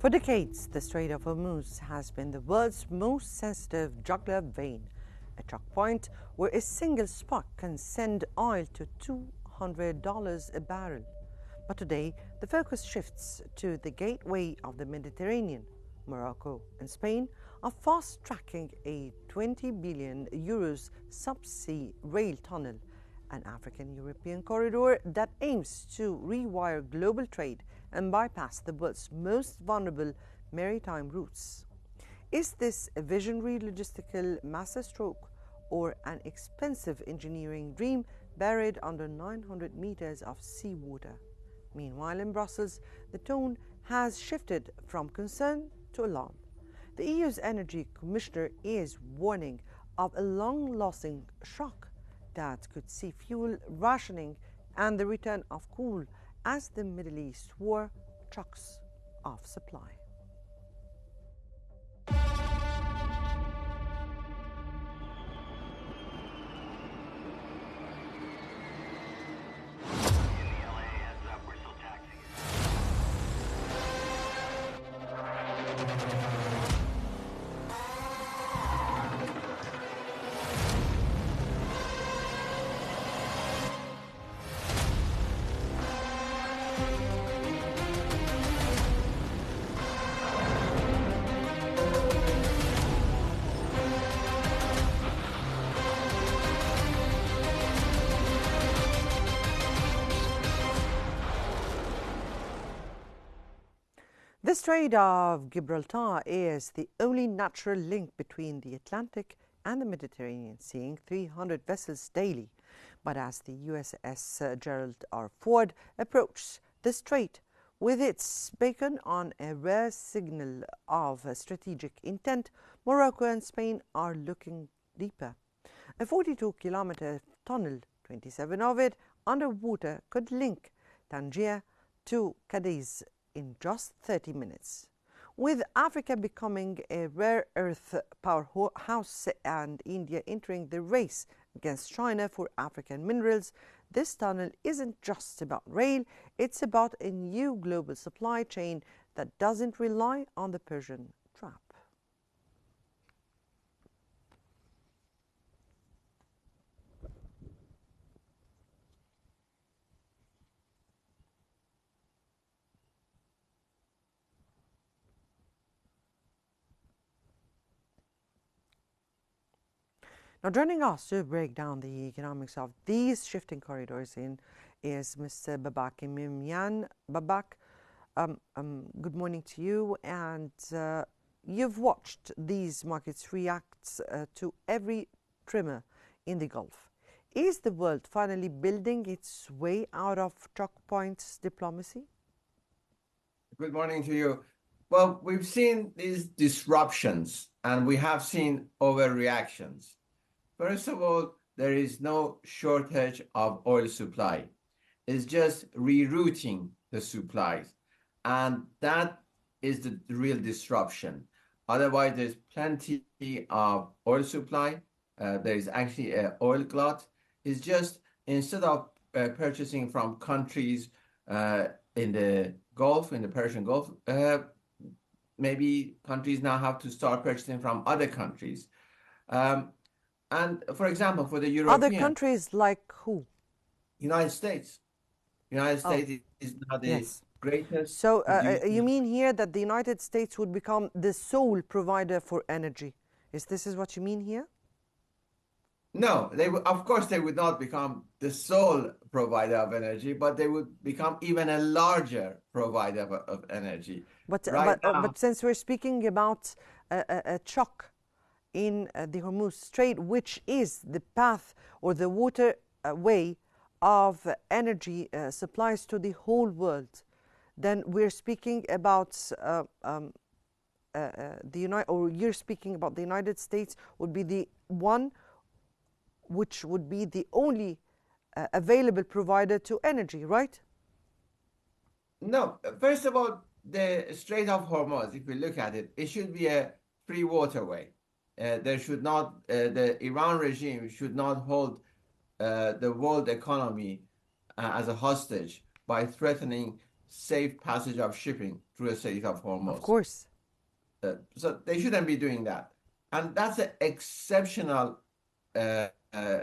For decades, the Strait of Hormuz has been the world's most sensitive jugular vein, a choke point where a single spark can send oil to $200 a barrel. But today, the focus shifts to the gateway of the Mediterranean. Morocco and Spain are fast-tracking a 20 billion euros subsea rail tunnel, an African-European corridor that aims to rewire global trade and bypass the world's most vulnerable maritime routes. Is this a visionary logistical masterstroke or an expensive engineering dream buried under 900 meters of seawater? Meanwhile, in Brussels, the tone has shifted from concern to alarm. The EU's Energy Commissioner is warning of a long-lasting shock that could see fuel rationing and the return of coal as the Middle East war chokes off supply. The Strait of Gibraltar is the only natural link between the Atlantic and the Mediterranean, seeing 300 vessels daily. But as the USS Gerald R. Ford approaches the strait with its beacon on a rare signal of strategic intent, Morocco and Spain are looking deeper. A 42-kilometer tunnel, 27 of it underwater, could link Tangier to Cadiz in just 30 minutes. With Africa becoming a rare earth powerhouse and India entering the race against China for African minerals, this tunnel isn't just about rail, it's about a new global supply chain that doesn't rely on the Persian trap. Now, joining us to break down the economics of these shifting corridors is Mr. Babak Imimyan. Babak, good morning to you. And you've watched these markets react to every tremor in the Gulf. Is the world finally building its way out of choke points diplomacy? Good morning to you. Well, we've seen these disruptions and we have seen overreactions. First of all, there is no shortage of oil supply. It's just rerouting the supplies. And that is the real disruption. Otherwise, there's plenty of oil supply. There is actually an oil glut. It's just instead of purchasing from countries in the Gulf, in the Persian Gulf, maybe countries now have to start purchasing from other countries. And for example, for the European... Other countries like who? United States. United States is now the greatest... So you mean here that the United States would become the sole provider for energy? Is what you mean here? No, of course they would not become the sole provider of energy, but they would become even a larger provider of energy. But since we're speaking about a choke in the Hormuz Strait, which is the path or the waterway of energy supplies to the whole world, then we're speaking about you're speaking about the United States would be the one which would be the only available provider to energy, right? No, first of all, the Strait of Hormuz, if we look at it, it should be a free waterway. There should not, the Iran regime should not hold the world economy as a hostage by threatening safe passage of shipping through the Strait of Of Hormuz. course. So they shouldn't be doing that. And that's an exceptional uh, uh,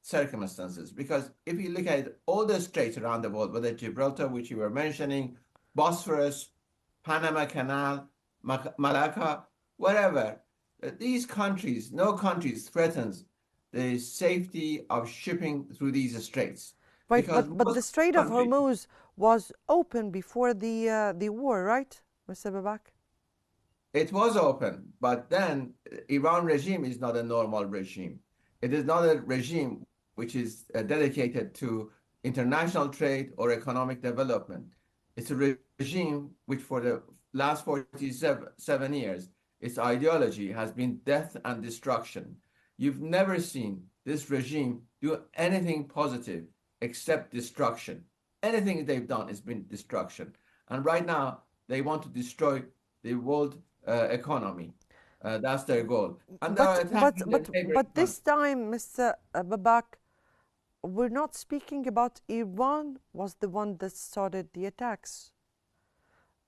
circumstances, because if you look at all the straits around the world, whether Gibraltar, which you were mentioning, Bosphorus, Panama Canal, Malacca, whatever, these countries, no countries threatens the safety of shipping through these straits. Right, Because but the most Strait of countries, Hormuz was open before the war, right, Mr. Babak? it was open, but then Iran regime is not a normal regime. It is not a regime which is dedicated to international trade or economic development. It's a regime which for the last 47 years, its ideology has been death and destruction. You've never seen this regime do anything positive except destruction. Anything they've done has been destruction. And right now, they want to destroy the world economy. That's their goal. And they But are but attacking their but neighboring but countries. this time, Mr. Babak, we're not speaking about Iran was the one that started the attacks.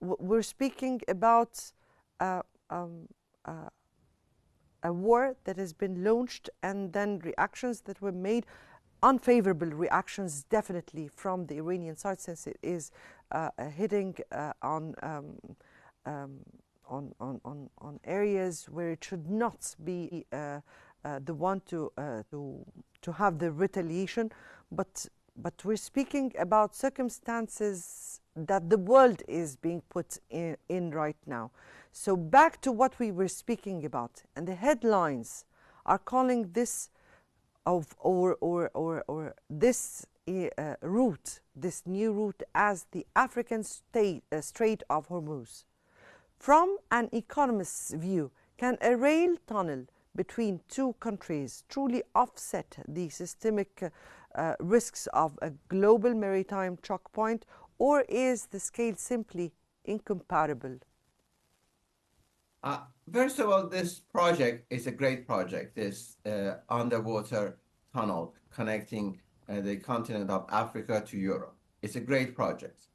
We're speaking about uh, um, uh, a war that has been launched and then reactions that were made, unfavorable reactions definitely from the Iranian side, since it is hitting um, on areas where it should not be the one to have the retaliation, but we're speaking about circumstances that the world is being put in right now. So back to what we were speaking about, and the headlines are calling this or this route, this new route, as the African Strait of Hormuz. From an economist's view, can a rail tunnel between two countries truly offset the systemic risks of a global maritime choke point, or is the scale simply incomparable? First of all, this project is a great project, this underwater tunnel connecting the continent of Africa to Europe. It's a great project.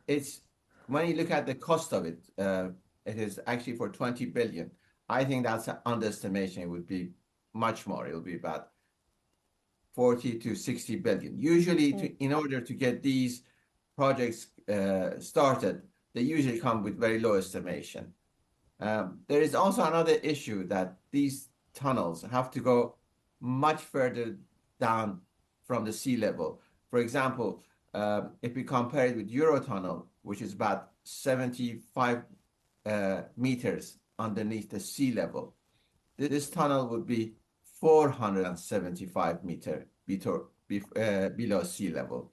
It's when you look at the cost of it, it is actually for 20 billion. I think that's an underestimation. It would be much more. It will be about 40 to 60 billion. Usually, in order to get these projects started, they usually come with very low estimation. There is also another issue that these tunnels have to go much further down from the sea level. For example, if we compare it with Eurotunnel, which is about 75 meters underneath the sea level, this tunnel would be 475 meters below sea level.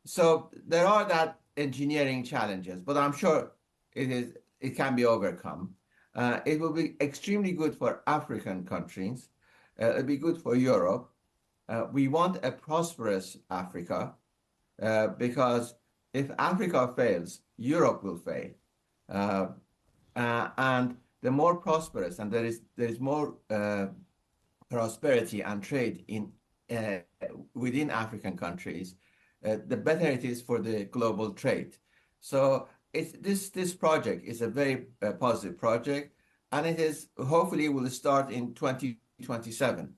So there are that engineering challenges, but I'm sure it can be overcome. It will be extremely good for African countries. It'll be good for Europe. We want a prosperous Africa because if Africa fails, Europe will fail. And the more prosperous, and there is more prosperity and trade in within African countries, the better it is for the global trade. So this project is a very positive project, and it is hopefully will start in 2027.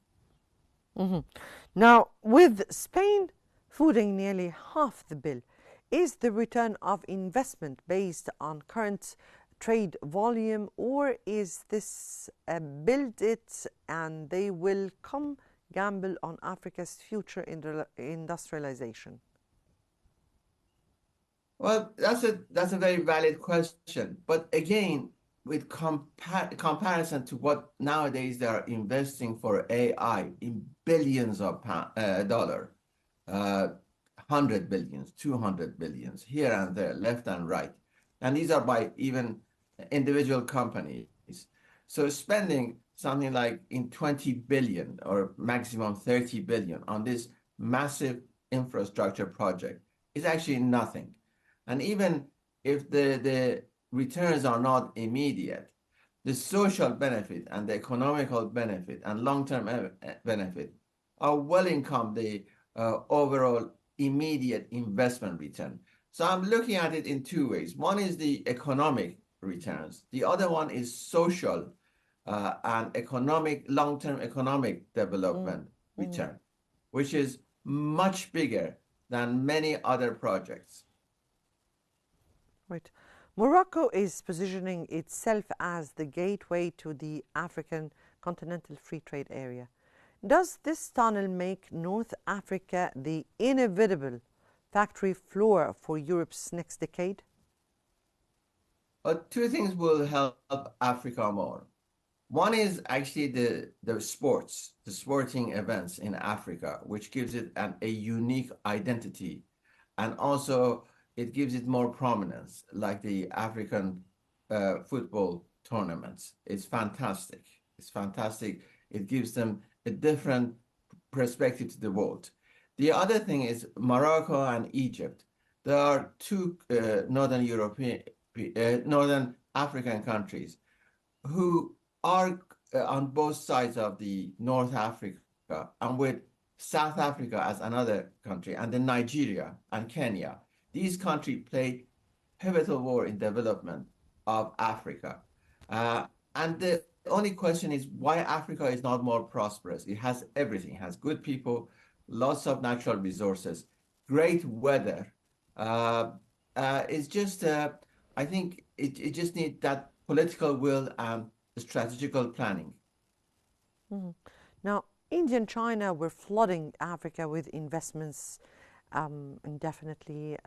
Now, with Spain footing nearly half the bill, is the return of investment based on current trade volume, or is this a build it and they will come gamble on Africa's future industrialization? Well, that's a very valid question. But again, with comparison to what nowadays they are investing for AI in billions of dollar, 100 billions, 200 billions, here and there, left and right. And these are by even individual companies. So spending something like in 20 billion or maximum 30 billion on this massive infrastructure project is actually nothing. And even if the returns are not immediate, the social benefit and the economical benefit and long-term benefit are well income the overall immediate investment return. So I'm looking at it in two ways. One is the economic returns. The other one is social and economic, long-term economic Mm, development mm, return, which is much bigger than many other projects. right. Morocco is positioning itself as the gateway to the African continental free trade area. Does this tunnel make North Africa the inevitable factory floor for Europe's next decade? But two things will help Africa more. One is actually the sports, the sporting events in Africa, which gives it a unique identity. And also it gives it more prominence, like the African football tournaments. It's fantastic. It's fantastic. It gives them a different perspective to the world. The other thing is Morocco and Egypt. There are two northern African countries who are on both sides of the North Africa and with South Africa as another country, and then Nigeria and Kenya. These countries play pivotal role in development of Africa. And the only question is why Africa is not more prosperous. It has everything. It has good people, lots of natural resources, great weather. It's just, I think it just needs that political will and strategical planning. Mhm. Now, India and China were flooding Africa with investments, indefinitely,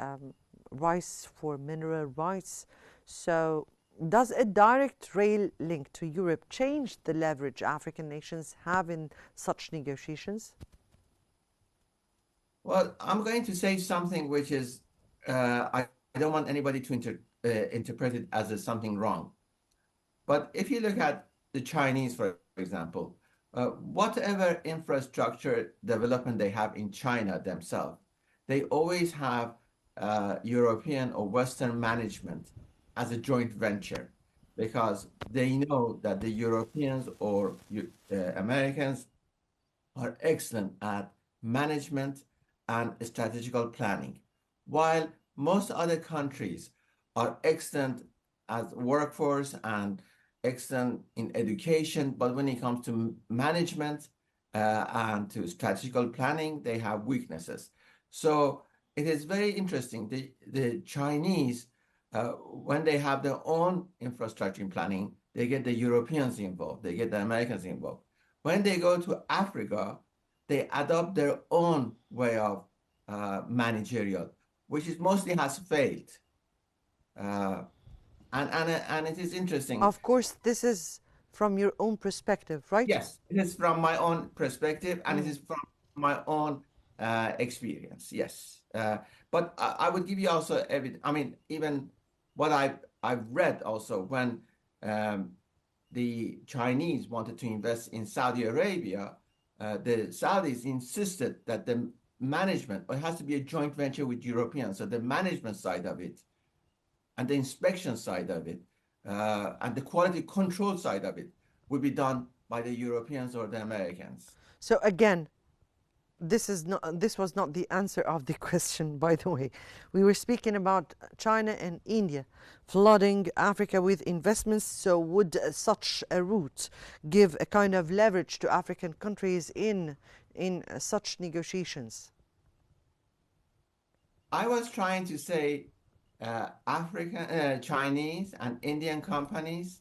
rice for mineral rights. So, does a direct rail link to Europe change the leverage African nations have in such negotiations? Well, I'm going to say something which is, I don't want anybody to interpret it as something wrong. But if you look at the Chinese, for example, whatever infrastructure development they have in China themselves, they always have European or Western management as a joint venture because they know that the Europeans or Americans are excellent at management and strategical planning, while most other countries are excellent as workforce and excellent in education, but when it comes to management and to strategical planning, they have weaknesses. So it is very interesting. The Chinese, when they have their own infrastructure in planning, they get the Europeans involved, they get the Americans involved. When they go to Africa, they adopt their own way of managerial, which is mostly has failed. Uh, and it is interesting. Of course, this is from your own perspective, right? Yes, it is from my own perspective, and it Mm. is from my own experience. Yes, but I would give you also evidence. I mean, even what I've read also when um, the Chinese wanted to invest in Saudi Arabia, the Saudis insisted that the management, it has to be a joint venture with Europeans. So the management side of it and the inspection side of it and the quality control side of it would be done by the Europeans or the Americans. So again, this was not the answer of the question, by the way. We were speaking about China and India flooding Africa with investments. So would such a route give a kind of leverage to African countries in such negotiations? I was trying to say African, Chinese and Indian companies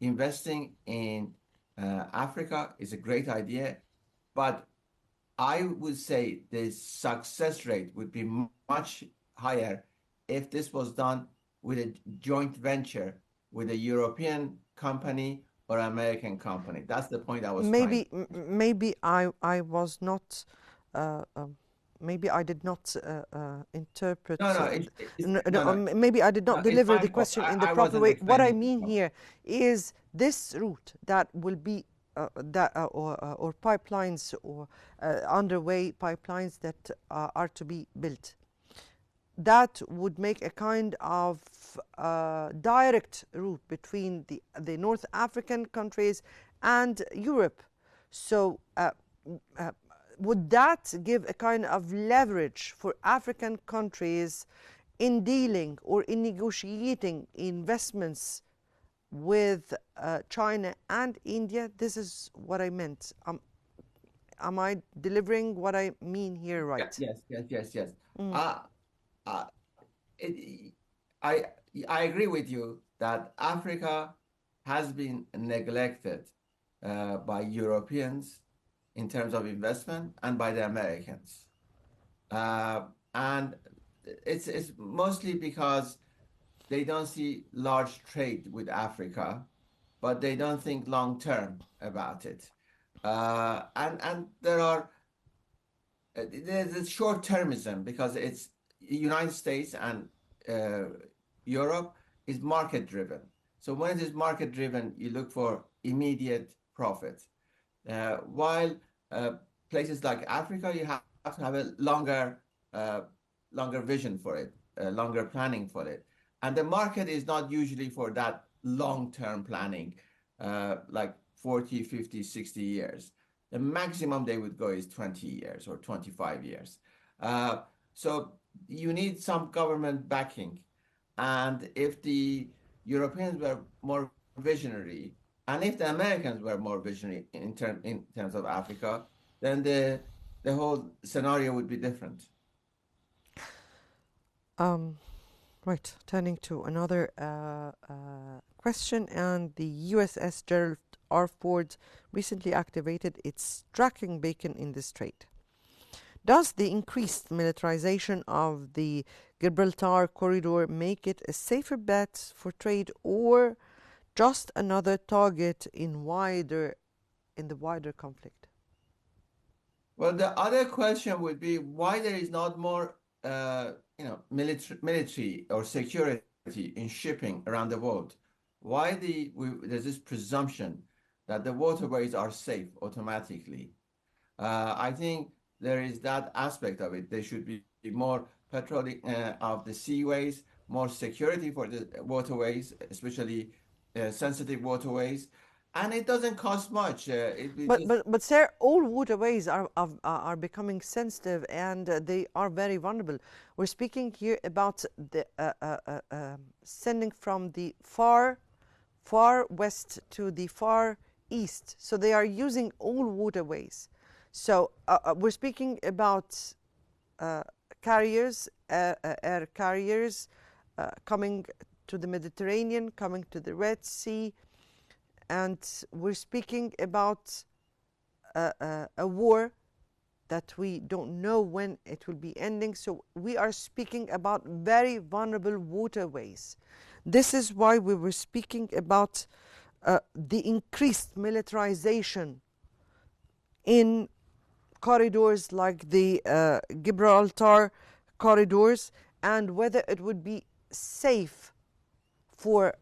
investing in Africa is a great idea, but I would say the success rate would be much higher if this was done with a joint venture with a European company or American company. That's the point I was trying. Maybe I was not. Uh, um, Maybe I did not No, interpret. no, no, no, Maybe I did no. not It's deliver my the fault. question in the I proper wasn't way. What I explaining mean myself. here is this route that will be or pipelines or underway pipelines that are to be built. That would make a kind of direct route between the North African countries and Europe. So, uh, would that give a kind of leverage for African countries in dealing or in negotiating investments with China and India? This is what I meant. Am I delivering what I mean here Yeah, right? yes. Mm. Uh, uh, it, I I agree with you that Africa has been neglected by Europeans in terms of investment and by the Americans. And it's mostly because they don't see large trade with Africa, but they don't think long term about it. And there are there's short termism because it's United States and uh, Europe is market driven. So when it is market driven, you look for immediate profit. While places like Africa, you have to have a uh, longer vision for it, longer planning for it. And the market is not usually for that long-term planning, like 40, 50, 60 years. The maximum they would go is 20 years or 25 years. Uh, so you need some government backing. And if the Europeans were more visionary, and if the Americans were more visionary in terms of Africa, then the whole scenario would be different. Um, right, turning to another question, and the USS Gerald R. Ford recently activated its tracking beacon in the strait. Does the increased militarization of the Gibraltar corridor make it a safer bet for trade, or just another target in the wider conflict? Well, the other question would be why there is not more, military or security in shipping around the world. Why there's this presumption that the waterways are safe automatically. I think there is that aspect of it. There should be more patrolling of the seaways, more security for the waterways, especially sensitive waterways. And it doesn't cost much. It will just But sir, all waterways are becoming sensitive, and they are very vulnerable. We're speaking here about the sending from the far west to the far east. So they are using all waterways. So we're speaking about uh, carriers, air carriers, coming to the Mediterranean, coming to the Red Sea, and we're speaking about a war that we don't know when it will be ending. So we are speaking about very vulnerable waterways. This is why we were speaking about the increased militarization in corridors like the Gibraltar corridors, and whether it would be safe for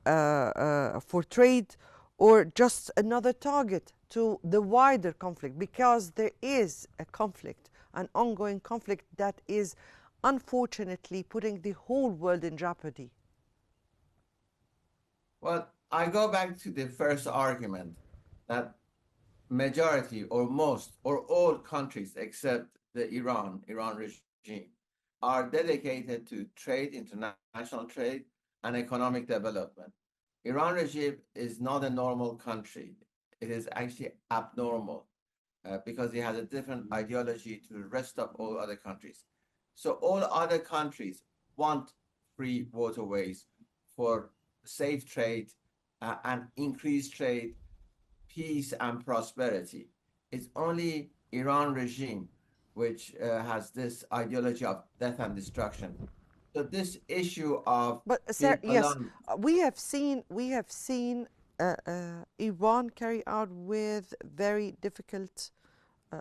trade, or just another target to the wider conflict, because there is a conflict, an ongoing conflict that is unfortunately putting the whole world in jeopardy. well, I go back to the first argument that majority or most or all countries except the Iran regime are dedicated to trade, international trade, and economic development. Iran regime is not a normal country. It is actually abnormal because it has a different ideology to the rest of all other countries. So all other countries want free waterways for safe trade and increased trade, peace and prosperity. It's only Iran regime which has this ideology of death and destruction. So this issue of But the sir, yes, balance, we have seen Iran carry out with very difficult,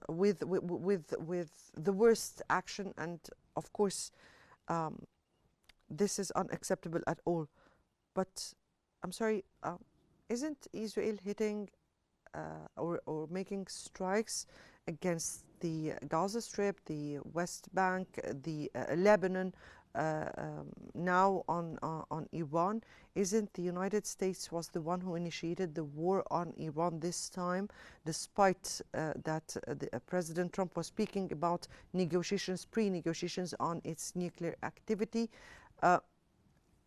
with the worst action, and of course, um, this is unacceptable at all. But I'm sorry, isn't Israel hitting or making strikes against the Gaza Strip, the West Bank, the Lebanon, now on Iran? Isn't the United States was the one who initiated the war on Iran this time, despite that President Trump was speaking about negotiations, pre-negotiations on its nuclear activity? uh,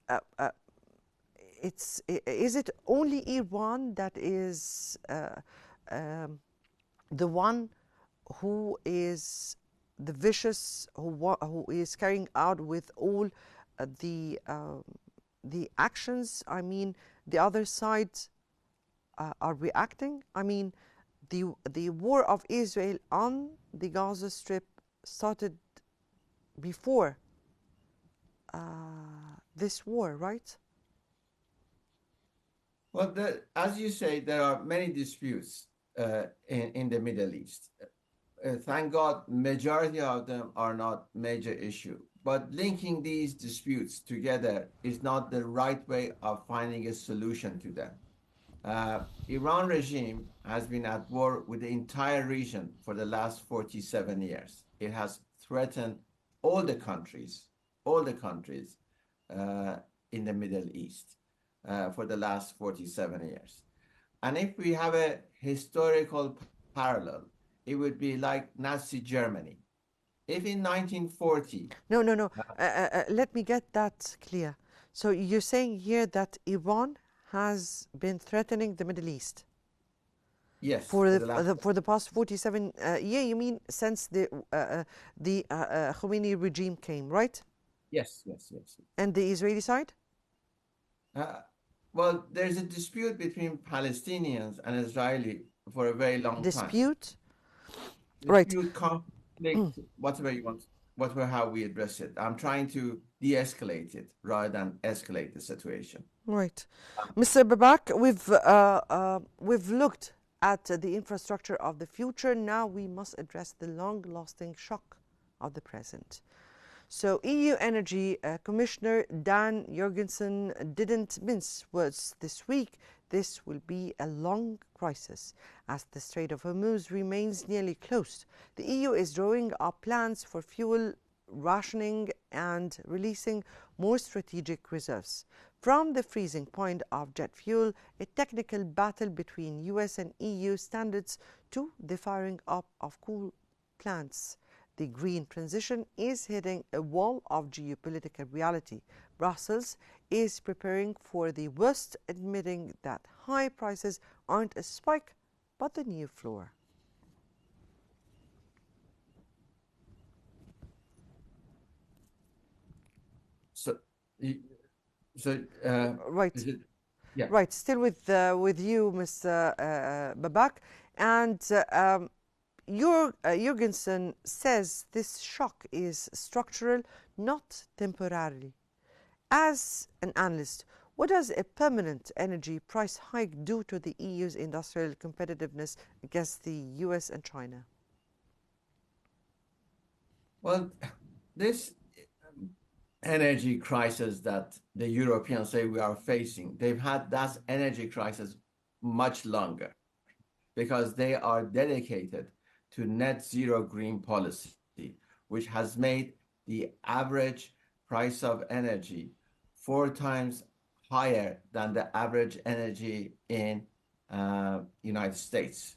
uh, uh, is it only Iran that is um, the one who is the vicious, who is carrying out with all uh, the um, the actions? I mean, the other side are reacting. I mean, the war of Israel on the Gaza Strip started before this war, right? Well, as you say, there are many disputes in the Middle East. Thank God, majority of them are not major issue. But linking these disputes together is not the right way of finding a solution to them. Iran regime has been at war with the entire region for the last 47 years. It has threatened all the countries, all the countries uh, in the Middle East for the last 47 years. And if we have a historical parallel, it would be like Nazi Germany. If in 1940, No, no, no. Let me get that clear. So you're saying here that Iran has been threatening the Middle East yes, for for the last, for the past 47 year? You mean since the Khomeini regime came, right? yes, yes, yes. And the Israeli side? Uh, well, there's a dispute between Palestinians and Israeli for a very long time. Dispute, right? Dispute, conflict, whatever you want, whatever how we address it. I'm trying to de-escalate it rather than escalate the situation. Right. Mr. Babak, we've looked at the infrastructure of the future. Now we must address the long-lasting shock of the present. So EU Energy Commissioner Dan Jorgensen didn't mince words this week. This will be a long crisis as the Strait of Hormuz remains nearly closed. The EU is drawing up plans for fuel rationing and releasing more strategic reserves. From the freezing point of jet fuel, a technical battle between US and EU standards, to the firing up of coal plants. The green transition is hitting a wall of geopolitical reality. Brussels is preparing for the worst, admitting that high prices aren't a spike but the new floor. So, so Right. is it? Yeah. Right, still with you, Mr. Babak, and Jorgensen says this shock is structural, not temporary. As an analyst, what does a permanent energy price hike do to the EU's industrial competitiveness against the US and China? Well, this energy crisis that the Europeans say we are facing, they've had that energy crisis much longer because they are dedicated to net zero green policy, which has made the average price of energy 4 times higher than the average energy in United States.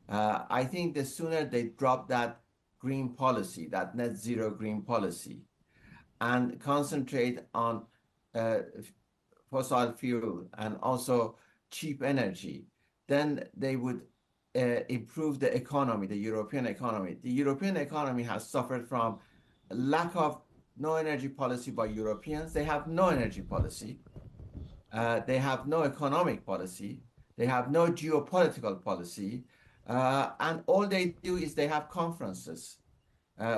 I think the sooner they drop that green policy, that net zero green policy, and concentrate on uh, fossil fuel and also cheap energy, then they would improve the economy, the European economy. The European economy has suffered from lack of no energy policy by Europeans. They have no energy policy. They have no economic policy. They have no geopolitical policy. And all they do is they have conferences.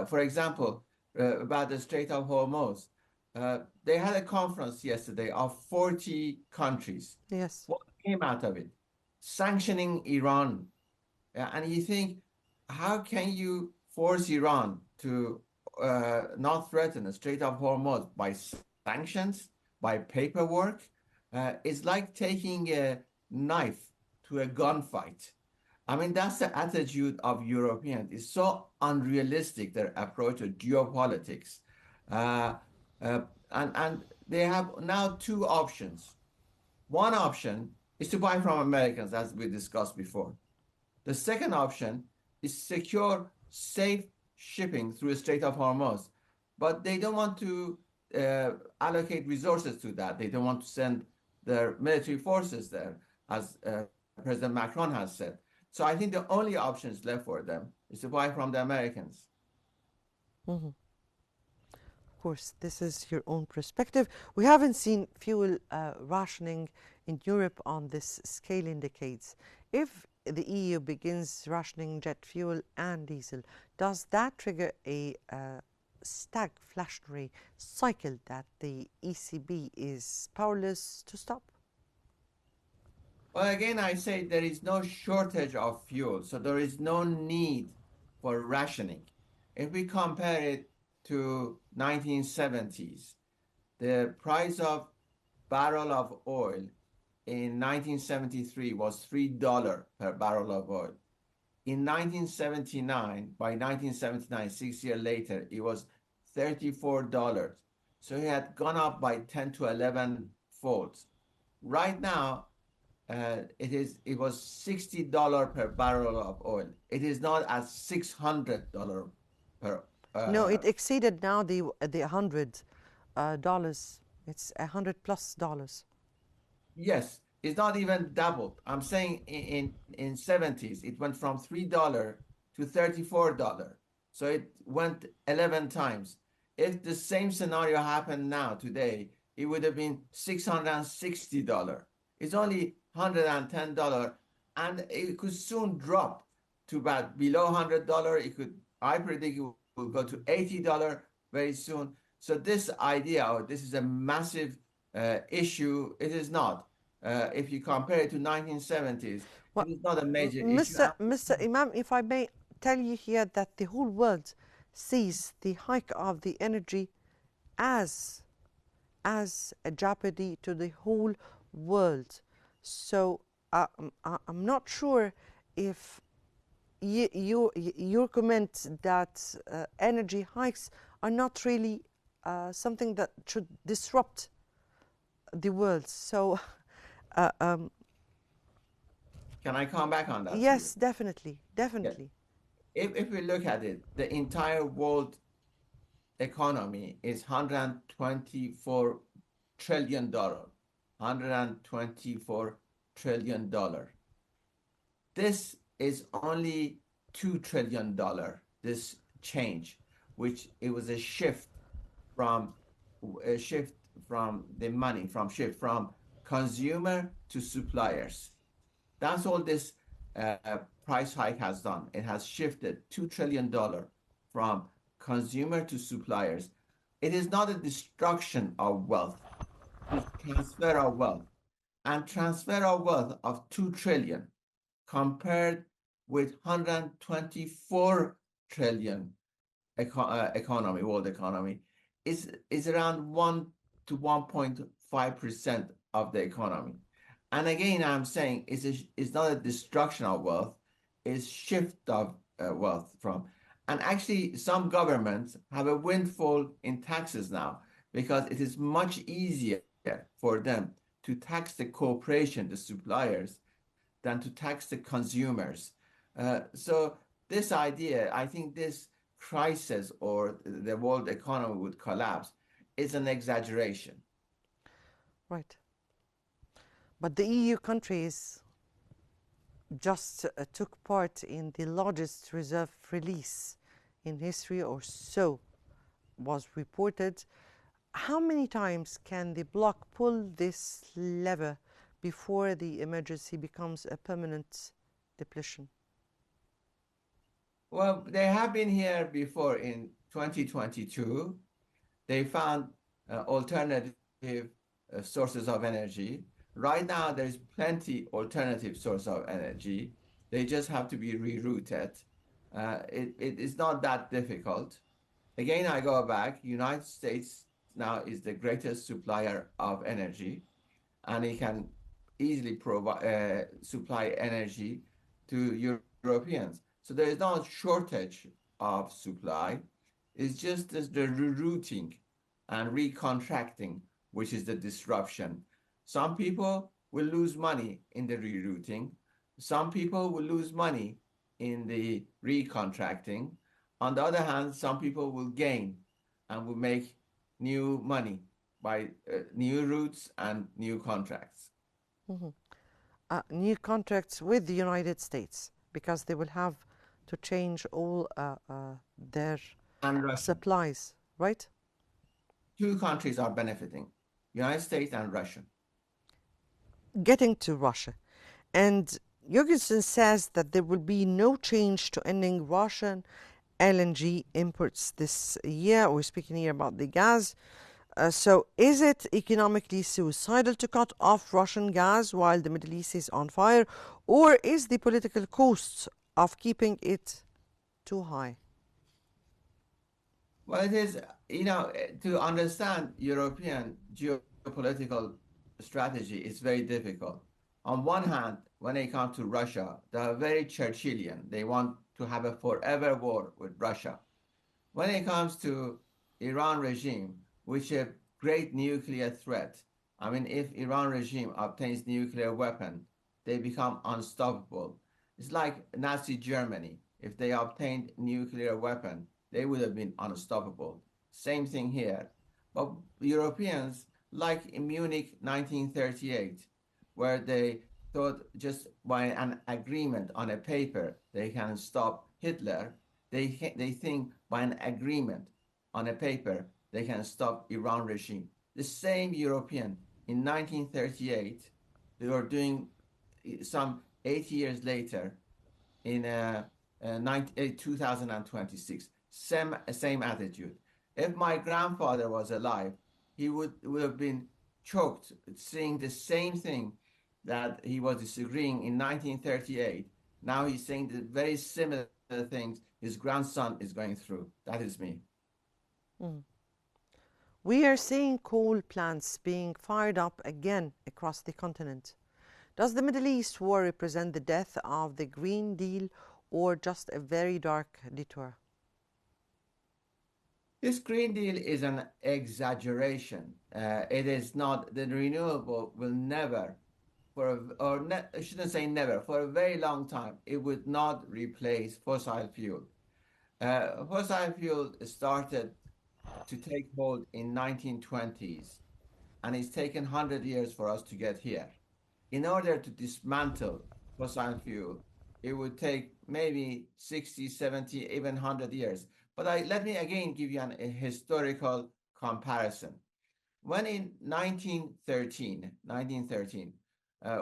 For example, about the Strait of Hormuz, they had a conference yesterday of 40 countries. Yes. What came out of it? Sanctioning Iran. And you think, how can you force Iran to not threaten the Strait of Hormuz by sanctions, by paperwork? It's like taking a knife to a gunfight. I mean, that's the attitude of Europeans. It's so unrealistic, their approach to geopolitics. Uh, and they have now two options. One option is to buy from Americans, as we discussed before. The second option is secure, safe shipping through the Strait of Hormuz. But they don't want to allocate resources to that. They don't want to send their military forces there, as President Macron has said. So I think the only options left for them is to buy from the Americans. Mhm. Of course, this is your own perspective. We haven't seen fuel rationing in Europe on this scale in decades. If the EU begins rationing jet fuel and diesel, does that trigger a stagflationary cycle that the ECB is powerless to stop? Well, again, I say there is no shortage of fuel, so there is no need for rationing. If we compare it to 1970s, the price of barrel of oil in 1973 was $3 per barrel of oil. In 1979, by 1979, 6 years later, it was $34. So it had gone up by 10 to 11 folds. Right now, it was $60 per barrel of oil. It is not at $600 per. No, it exceeded now the $100. It's $100+. Yes, it's not even doubled. I'm saying in 70s, it went from $3 to $34. So it went 11 times. If the same scenario happened now today, it would have been $660. It's only $110, and it could soon drop to about below $100. I predict it will go to $80 very soon. So this idea, or this is a massive issue, it is not. If you compare it to 1970s, Well, it is not a major issue. Mr. Imam, if I may tell you here that the whole world sees the hike of the energy as a jeopardy to the whole world. So I'm not sure if your comment that energy hikes are not really something that should disrupt the world. So Can I come back on that? yes, definitely. If we look at it, the entire world economy is $124 trillion. $124 trillion. This is only $2 trillion, this change, which it was a shift from the money, from consumer to suppliers. That's all this price hike has done. It has shifted $2 trillion from consumer to suppliers. It is not a destruction of wealth, it's transfer of wealth. And transfer of wealth of 2 trillion compared with 124 trillion economy, world economy, is around 1 to 1.5% of the economy. And again, I'm saying it's not a destruction of wealth, it's shift of wealth from. And actually, some governments have a windfall in taxes now because it is much easier for them to tax the corporation, the suppliers, than to tax the consumers. So this idea, I think this crisis or the world economy would collapse is an exaggeration. Right. But the EU countries just took part in the largest reserve release in history, or so was reported. How many times can the bloc pull this lever before the emergency becomes a permanent depletion? Well, they have been here before in 2022. They found alternative sources of energy. Right now, there's plenty alternative source of energy. They just have to be rerouted. It is not that difficult. Again, I go back. United States now is the greatest supplier of energy, and it can easily provide supply energy to Europeans. So there is no shortage of supply. It's just the rerouting and recontracting, which is the disruption. Some people will lose money in the rerouting. Some people will lose money in the recontracting. On the other hand, some people will gain and will make new money by new routes and new contracts. New contracts with the United States, because they will have to change all their And Russia. supplies, right? Two countries are benefiting, United States and Russia. Getting to Russia. And Jorgensen says that there will be no change to ending Russian LNG imports this year. We're speaking here about the gas. So is it economically suicidal to cut off Russian gas while the Middle East is on fire? Or is the political cost of keeping it too high? Well, it is, to understand European geopolitical strategy is very difficult. On one hand, when it comes to Russia, they are very Churchillian. They want to have a forever war with Russia. When it comes to Iran regime, which is a great nuclear threat, I mean, if Iran regime obtains nuclear weapon, they become unstoppable. It's like Nazi Germany. If they obtained nuclear weapon, they would have been unstoppable. Same thing here. But Europeans, like in Munich 1938, where they thought just by an agreement on a paper they can stop Hitler, they think by an agreement on a paper they can stop Iran regime. The same European in 1938, they were doing some 80 years later in 2026. Same attitude. If my grandfather was alive, he would have been choked seeing the same thing that he was disagreeing in 1938. Now he's saying the very similar things his grandson is going through. That is me. We are seeing coal plants being fired up again across the continent. Does the Middle East war represent the death of the Green Deal or just a very dark detour? This Green Deal is an exaggeration. It is not, the renewable will never, I shouldn't say never, for a very long time, it would not replace fossil fuel. Fossil fuel started to take hold in 1920s, and it's taken 100 years for us to get here. In order to dismantle fossil fuel, it would take maybe 60, 70, even 100 years. But let me again give you a historical comparison. When in 1913,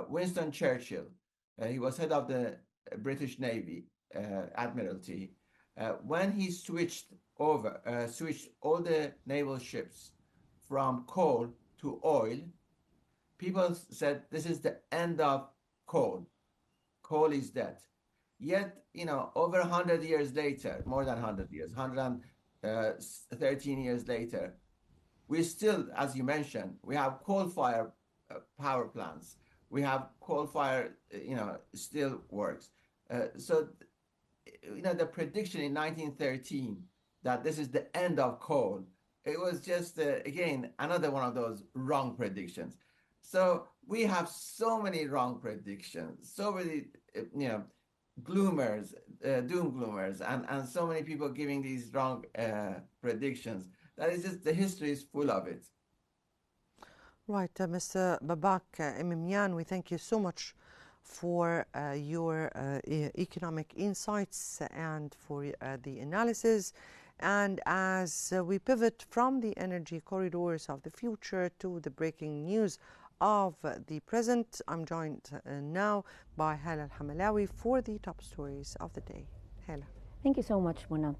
Winston Churchill, he was head of the British Navy, Admiralty, when he switched all the naval ships from coal to oil, people said this is the end of coal. Coal is dead. Yet, over 100 years later, more than 100 years, 113 years later, we still, as you mentioned, we have coal-fired power plants. We have coal-fired, still works. So, the prediction in 1913 that this is the end of coal, it was just, again, another one of those wrong predictions. So we have so many wrong predictions, so many, gloomers, doom gloomers, and so many people giving these wrong predictions. That is just, the history is full of it. Right, Mr. Babak Emimian, we thank you so much for your economic insights and for the analysis. And as we pivot from the energy corridors of the future to the breaking news of the present, I'm joined now by Hala Al-Hamalawi for the top stories of the day. Hala. Thank you so much, Mona.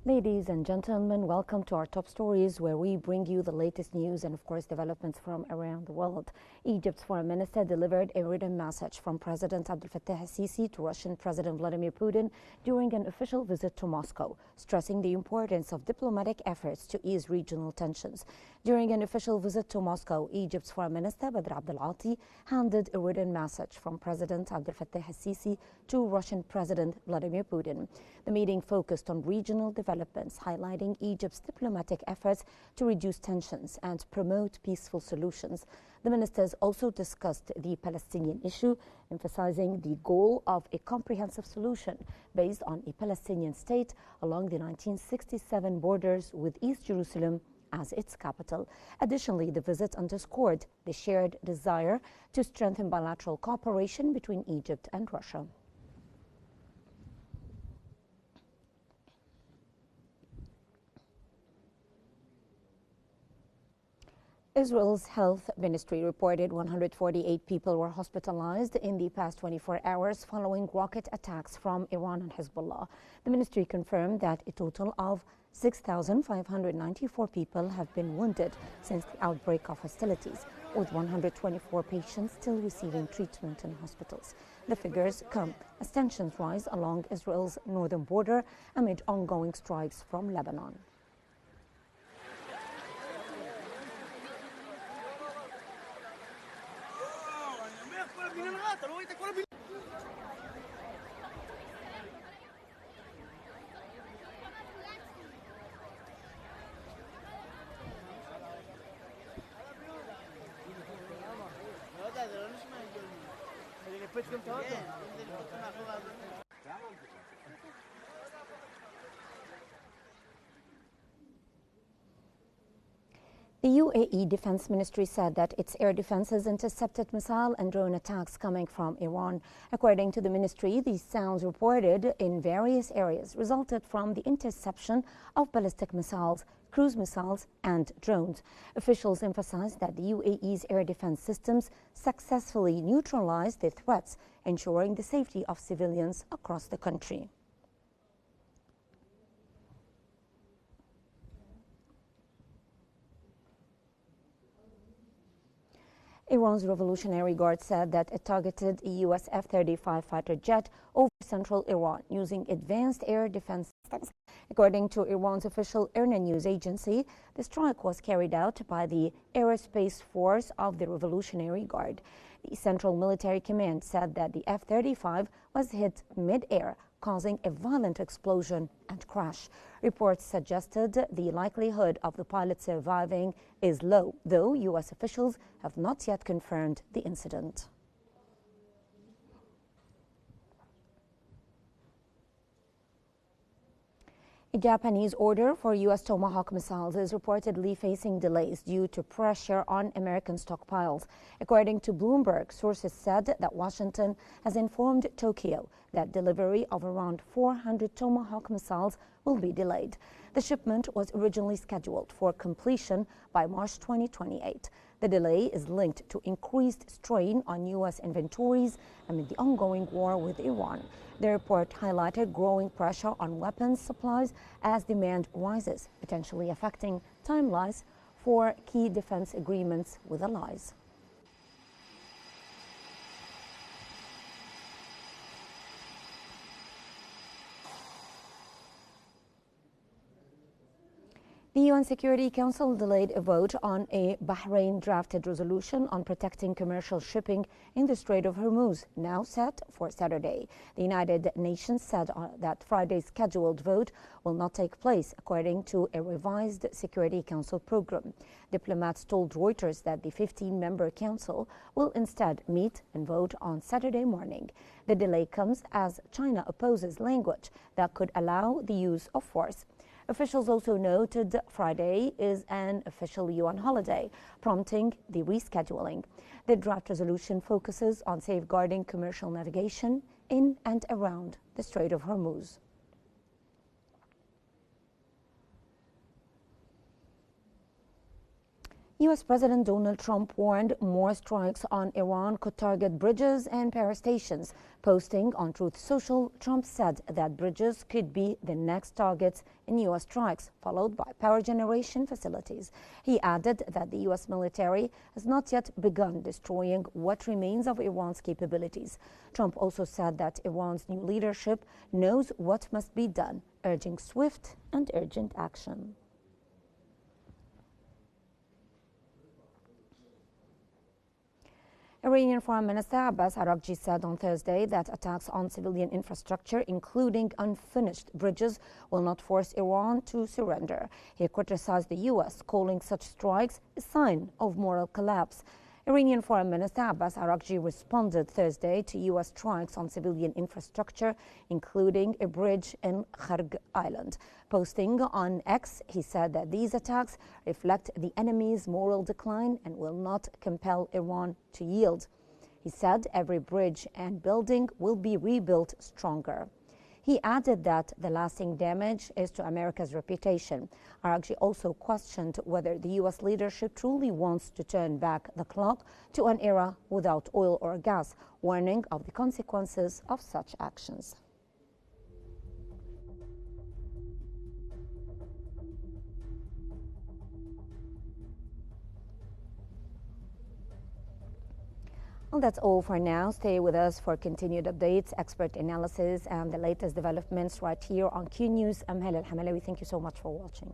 Ladies and gentlemen, welcome to our top stories, where we bring you the latest news and, of course, developments from around the world. Egypt's foreign minister delivered a written message from President Abdel Fattah al-Sisi to Russian President Vladimir Putin during an official visit to Moscow, stressing the importance of diplomatic efforts to ease regional tensions. During an official visit to Moscow, Egypt's foreign minister Badr Abdel Ati handed a written message from President Abdel Fattah al-Sisi to Russian President Vladimir Putin. The meeting focused on regional developments, highlighting Egypt's diplomatic efforts to reduce tensions and promote peaceful solutions. The ministers also discussed the Palestinian issue, emphasizing the goal of a comprehensive solution based on a Palestinian state along the 1967 borders with East Jerusalem as its capital. Additionally, the visit underscored the shared desire to strengthen bilateral cooperation between Egypt and Russia. Israel's health ministry reported 148 people were hospitalized in the past 24 hours following rocket attacks from Iran and Hezbollah. The ministry confirmed that a total of 6,594 people have been wounded since the outbreak of hostilities, with 124 patients still receiving treatment in hospitals. The figures come as tensions rise along Israel's northern border amid ongoing strikes from Lebanon. The UAE Defense Ministry said that its air defenses intercepted missile and drone attacks coming from Iran. According to the ministry, these sounds reported in various areas resulted from the interception of ballistic missiles, cruise missiles and drones. Officials emphasized that the UAE's air defense systems successfully neutralized the threats, ensuring the safety of civilians across the country. Iran's Revolutionary Guard said that it targeted a U.S. F-35 fighter jet over central Iran using advanced air defense systems. According to Iran's official IRNA news agency, the strike was carried out by the Aerospace Force of the Revolutionary Guard. The Central Military Command said that the F-35 was hit mid-air, causing a violent explosion and crash. Reports suggested the likelihood of the pilot surviving is low, though U.S. officials have not yet confirmed the incident. A Japanese order for U.S. Tomahawk missiles is reportedly facing delays due to pressure on American stockpiles. According to Bloomberg, sources said that Washington has informed Tokyo that delivery of around 400 Tomahawk missiles will be delayed. The shipment was originally scheduled for completion by March 2028. The delay is linked to increased strain on U.S. inventories amid the ongoing war with Iran. The report highlighted growing pressure on weapons supplies as demand rises, potentially affecting timelines for key defense agreements with allies. The UN Security Council delayed a vote on a Bahrain-drafted resolution on protecting commercial shipping in the Strait of Hormuz, now set for Saturday. The United Nations said that Friday's scheduled vote will not take place, according to a revised Security Council program. Diplomats told Reuters that the 15-member council will instead meet and vote on Saturday morning. The delay comes as China opposes language that could allow the use of force. Officials also noted Friday is an official UN holiday, prompting the rescheduling. The draft resolution focuses on safeguarding commercial navigation in and around the Strait of Hormuz. U.S. President Donald Trump warned more strikes on Iran could target bridges and power stations. Posting on Truth Social, Trump said that bridges could be the next targets in U.S. strikes, followed by power generation facilities. He added that the U.S. military has not yet begun destroying what remains of Iran's capabilities. Trump also said that Iran's new leadership knows what must be done, urging swift and urgent action. Iranian Foreign Minister Abbas Araghchi said on Thursday that attacks on civilian infrastructure, including unfinished bridges, will not force Iran to surrender. He criticized the U.S., calling such strikes a sign of moral collapse. Iranian Foreign Minister Abbas Araghchi responded Thursday to U.S. strikes on civilian infrastructure, including a bridge in Kharg Island. Posting on X, he said that these attacks reflect the enemy's moral decline and will not compel Iran to yield. He said every bridge and building will be rebuilt stronger. He added that the lasting damage is to America's reputation. Araghchi also questioned whether the U.S. leadership truly wants to turn back the clock to an era without oil or gas, warning of the consequences of such actions. Well, that's all for now. Stay with us for continued updates, expert analysis, and the latest developments right here on Q News. I'm Helen Hamalawi. Thank you so much for watching.